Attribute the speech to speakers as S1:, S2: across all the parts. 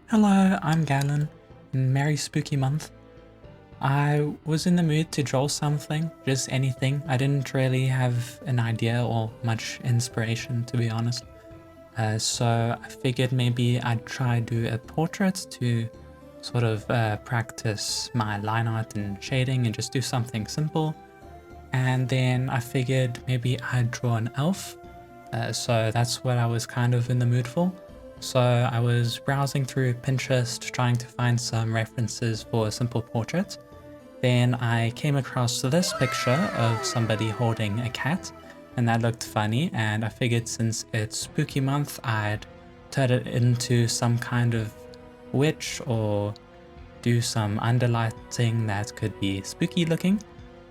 S1: Hello, I'm Galen, and Merry Spooky Month. I was in the mood to draw something, just anything. I didn't really have an idea or much inspiration, to be honest. So I figured maybe I'd try do a portrait to sort of practice my line art and shading and just do something simple. And then I figured maybe I'd draw an elf. So that's what I was kind of in the mood for. So I was browsing through Pinterest trying to find some references for a simple portrait. Then I came across this picture of somebody holding a cat, and that looked funny, and I figured since it's spooky month, I'd turn it into some kind of witch or do some underlighting that could be spooky looking.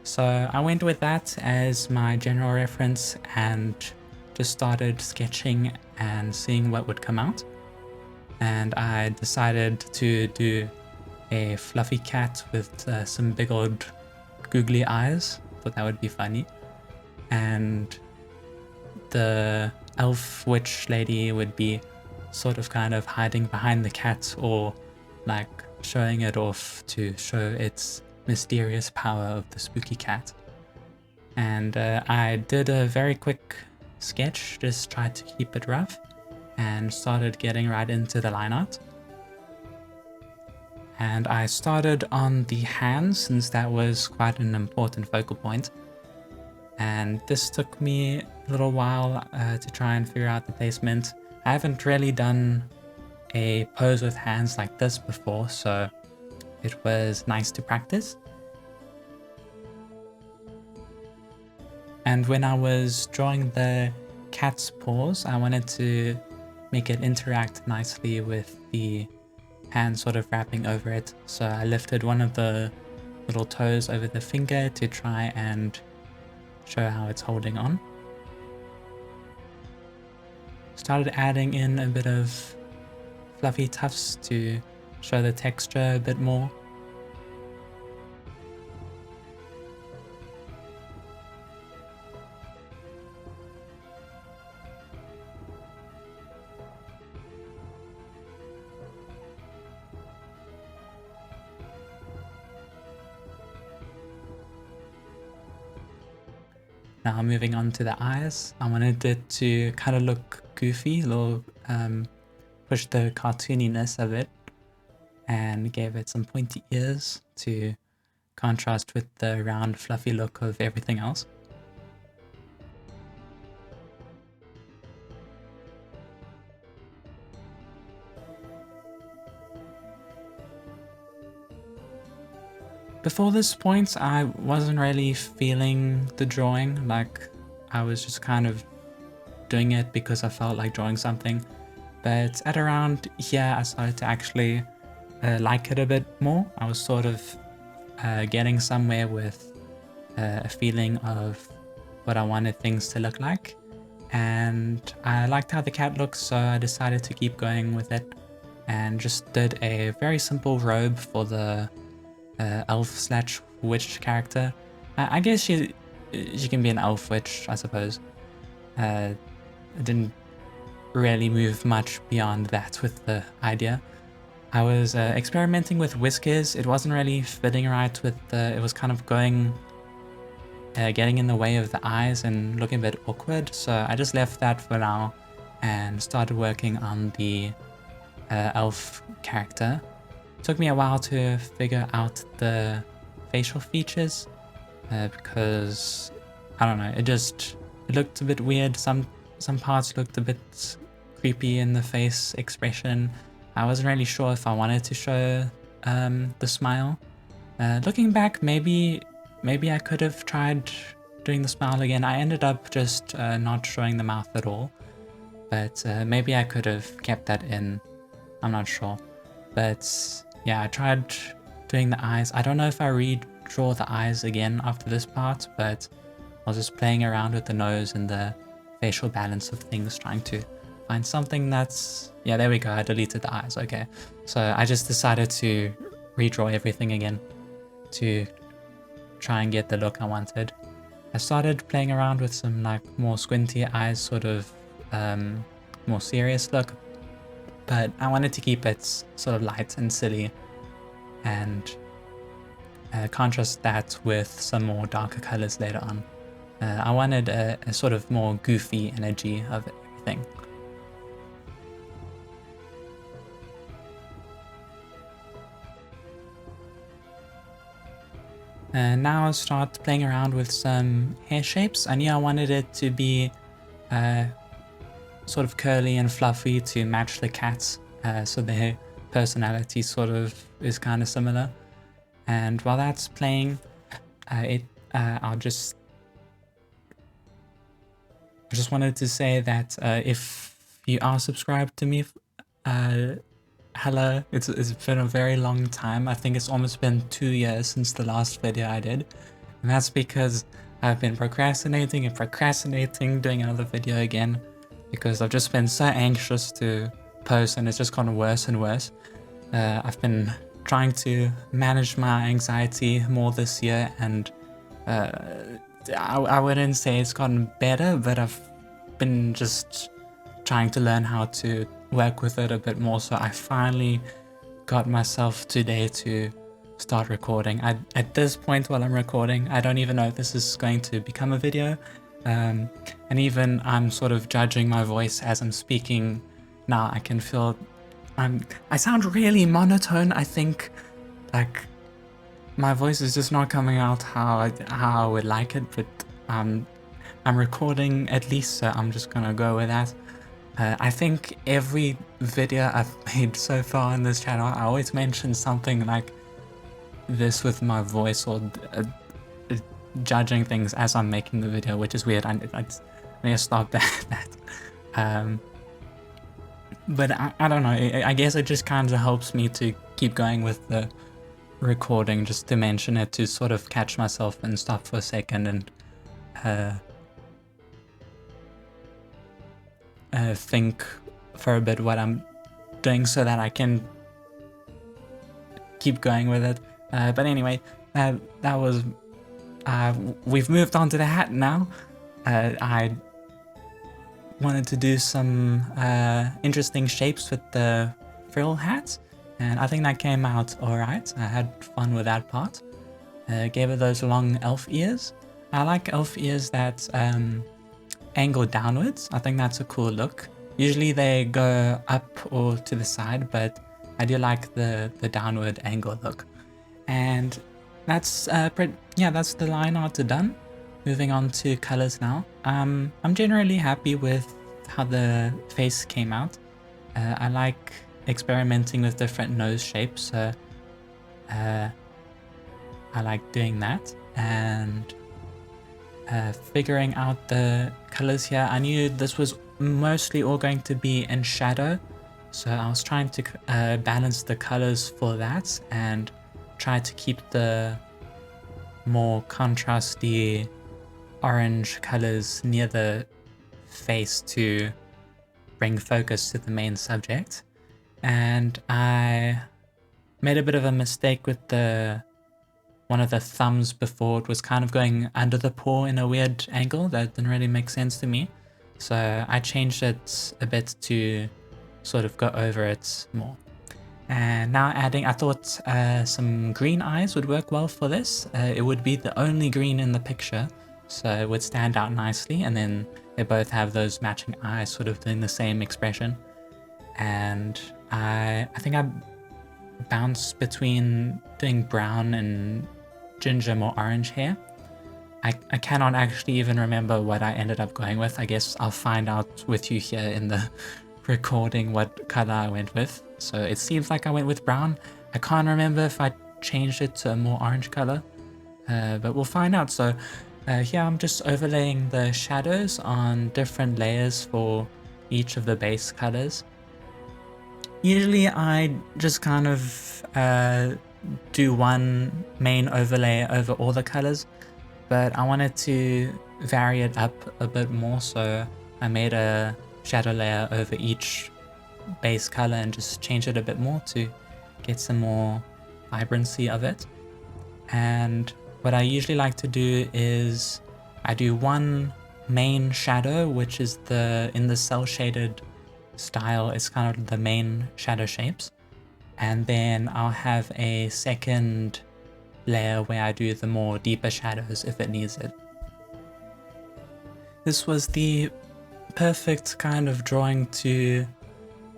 S1: So I went with that as my general reference and just started sketching and seeing what would come out. And I decided to do a fluffy cat with some big old googly eyes. Thought that would be funny. And the elf witch lady would be sort of kind of hiding behind the cat or like showing it off to show its mysterious power of the spooky cat. And I did a very quick sketch, just tried to keep it rough, and started getting right into the line art. And I started on the hands since that was quite an important focal point. And this took me a little while to try and figure out the placement. I haven't really done a pose with hands like this before, so it was nice to practice. And when I was drawing the cat's paws, I wanted to make it interact nicely with the hand sort of wrapping over it. So I lifted one of the little toes over the finger to try and show how it's holding on. Started adding in a bit of fluffy tufts to show the texture a bit more. Now moving on to the eyes, I wanted it to kind of look goofy, a little push the cartooniness of it, and gave it some pointy ears to contrast with the round fluffy look of everything else. Before this point, I wasn't really feeling the drawing, like I was just kind of doing it because I felt like drawing something. But at around here, I started to actually like it a bit more. I was sort of getting somewhere with a feeling of what I wanted things to look like. And I liked how the cat looks, so I decided to keep going with it and just did a very simple robe for the elf/witch character. I guess she can be an elf witch, I suppose. It didn't really move much beyond that with the idea. I was experimenting with whiskers. It wasn't really fitting right with it was kind of getting in the way of the eyes and looking a bit awkward. So I just left that for now and started working on the elf character. Took me a while to figure out the facial features because I don't know, it looked a bit weird. Some parts looked a bit creepy in the face expression. I wasn't really sure if I wanted to show the smile. Looking back, maybe I could have tried doing the smile again. I ended up just not showing the mouth at all, but maybe I could have kept that in. I'm not sure, but yeah, I tried doing the eyes. I don't know if I redraw the eyes again after this part, but I was just playing around with the nose and the facial balance of things, trying to find something that's... Yeah, there we go, I deleted the eyes, okay. So I just decided to redraw everything again to try and get the look I wanted. I started playing around with some like more squinty eyes, sort of more serious look. but I wanted to keep it sort of light and silly and contrast that with some more darker colors later on. I wanted a sort of more goofy energy of everything. Now I'll start playing around with some hair shapes. I knew I wanted it to be sort of curly and fluffy to match the cats, so their personality sort of is kind of similar. And while that's playing, I just wanted to say that if you are subscribed to me, hello, it's been a very long time. I think it's almost been 2 years since the last video I did, and that's because I've been procrastinating doing another video again, because I've just been so anxious to post and it's just gotten worse and worse. I've been trying to manage my anxiety more this year, and I wouldn't say it's gotten better, but I've been just trying to learn how to work with it a bit more. So I finally got myself today to start recording. At this point while I'm recording, I don't even know if this is going to become a video, and even I'm sort of judging my voice as I'm speaking now. I can feel I sound really monotone. I think like my voice is just not coming out how I would like it, but I'm recording at least, so I'm just gonna go with that. I think every video I've made so far on this channel, I always mention something like this with my voice, or judging things as I'm making the video, which is weird. I need to stop that. But I don't know, I guess it just kind of helps me to keep going with the recording, just to mention it, to sort of catch myself and stop for a second and think for a bit what I'm doing so that I can keep going with it. But anyway, that was we've moved on to the hat now. I wanted to do some interesting shapes with the frill hat, and I think that came out alright. I had fun with that part. Gave it those long elf ears. I like elf ears that angle downwards. I think that's a cool look. Usually they go up or to the side, but I do like the downward angle look. And that's that's the line art done. Moving on to colors now. I'm generally happy with how the face came out. I like experimenting with different nose shapes, so I like doing that, and figuring out the colors here. I knew this was mostly all going to be in shadow, so I was trying to balance the colors for that and try to keep the more contrasty orange colors near the face to bring focus to the main subject. And I made a bit of a mistake with one of the thumbs before. It was kind of going under the paw in a weird angle that didn't really make sense to me, so I changed it a bit to sort of go over it more. And now adding, I thought some green eyes would work well for this. It would be the only green in the picture, so it would stand out nicely, and then they both have those matching eyes sort of doing the same expression. And I think I bounced between doing brown and ginger, more orange hair. I cannot actually even remember what I ended up going with. I guess I'll find out with you here in the recording what color I went with. So it seems like I went with brown. I can't remember if I changed it to a more orange color, but we'll find out. So here I'm just overlaying the shadows on different layers for each of the base colors. Usually I just kind of do one main overlay over all the colors, but I wanted to vary it up a bit more, so I made a shadow layer over each base color and just change it a bit more to get some more vibrancy of it. And what I usually like to do is I do one main shadow, which is in the cell shaded style is kind of the main shadow shapes. And then I'll have a second layer where I do the more deeper shadows if it needs it. This was the perfect kind of drawing to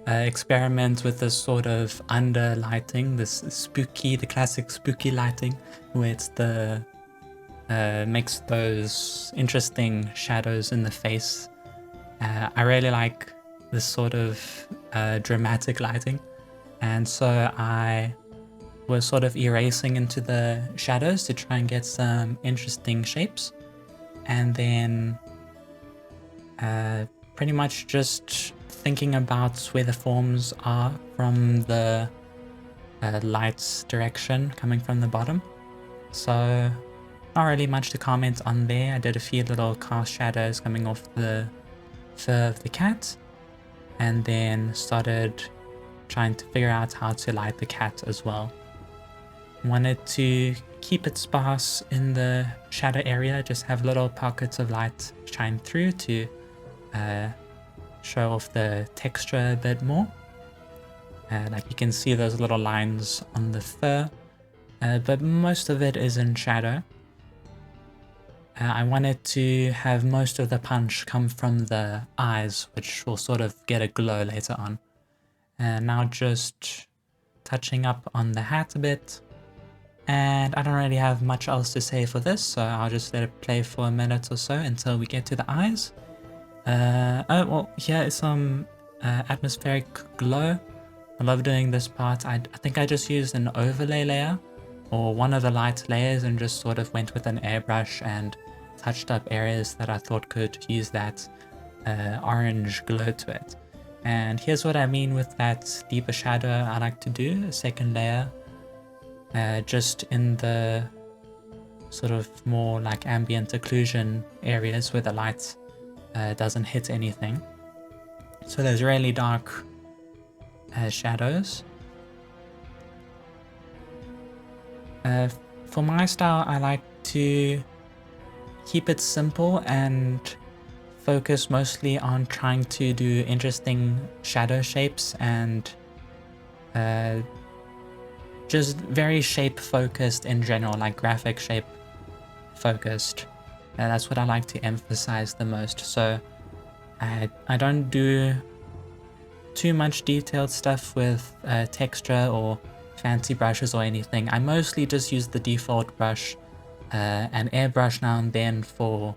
S1: experiment with this sort of under lighting, this spooky, the classic spooky lighting, where it's the makes those interesting shadows in the face. I really like this sort of dramatic lighting, and so I was sort of erasing into the shadows to try and get some interesting shapes, and then pretty much just thinking about where the forms are from the light's direction coming from the bottom. So not really much to comment on there. I did a few little cast shadows coming off the fur of the cat, and then started trying to figure out how to light the cat as well. Wanted to keep it sparse in the shadow area, just have little pockets of light shine through to show off the texture a bit more. Like you can see those little lines on the fur, but most of it is in shadow. I wanted to have most of the punch come from the eyes, which will sort of get a glow later on. Now just touching up on the hat a bit. And I don't really have much else to say for this, so I'll just let it play for a minute or so until we get to the eyes. Oh, well, here is some atmospheric glow. I love doing this part. I think I just used an overlay layer or one of the light layers and just sort of went with an airbrush and touched up areas that I thought could use that orange glow to it. And here's what I mean with that deeper shadow I like to do, a second layer, just in the sort of more like ambient occlusion areas where the light doesn't hit anything. So there's really dark shadows. For my style, I like to keep it simple and focus mostly on trying to do interesting shadow shapes and just very shape focused in general, like graphic shape focused. And that's what I like to emphasize the most. So I don't do too much detailed stuff with texture or fancy brushes or anything. I mostly just use the default brush and airbrush now and then for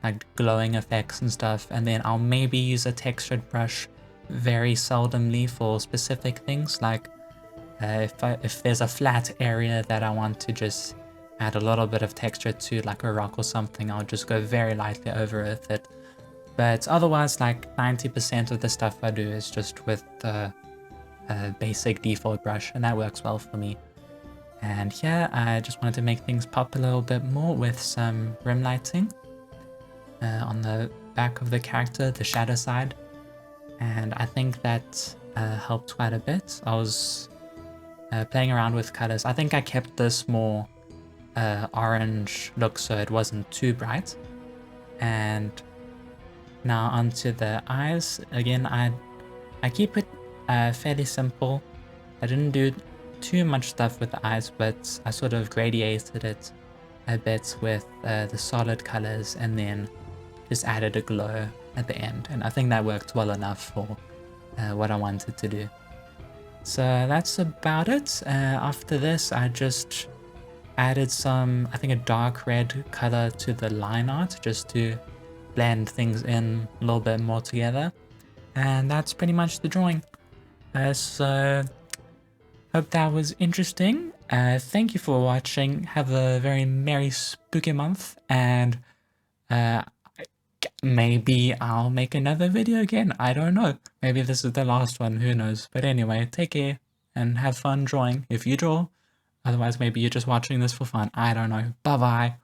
S1: like glowing effects and stuff, and then I'll maybe use a textured brush very seldomly for specific things, like if there's a flat area that I want to just add a little bit of texture to, like a rock or something, I'll just go very lightly over with it. But otherwise, like 90% of the stuff I do is just with the basic default brush, and that works well for me. And here I just wanted to make things pop a little bit more with some rim lighting on the back of the character, the shadow side, and I think that helped quite a bit. I was playing around with colors. I think I kept this more orange look so it wasn't too bright. And now onto the eyes. Again, I keep it fairly simple. I didn't do too much stuff with the eyes, but I sort of gradiated it a bit with the solid colors and then just added a glow at the end. And I think that worked well enough for what I wanted to do. So that's about it. After this, I just added some, I think, a dark red color to the line art just to blend things in a little bit more together. And that's pretty much the drawing. So hope that was interesting. Thank you for watching. Have a very merry spooky month, and maybe I'll make another video again. I don't know. Maybe this is the last one. Who knows? But anyway, take care and have fun drawing if you draw. Otherwise, maybe you're just watching this for fun. I don't know. Bye-bye.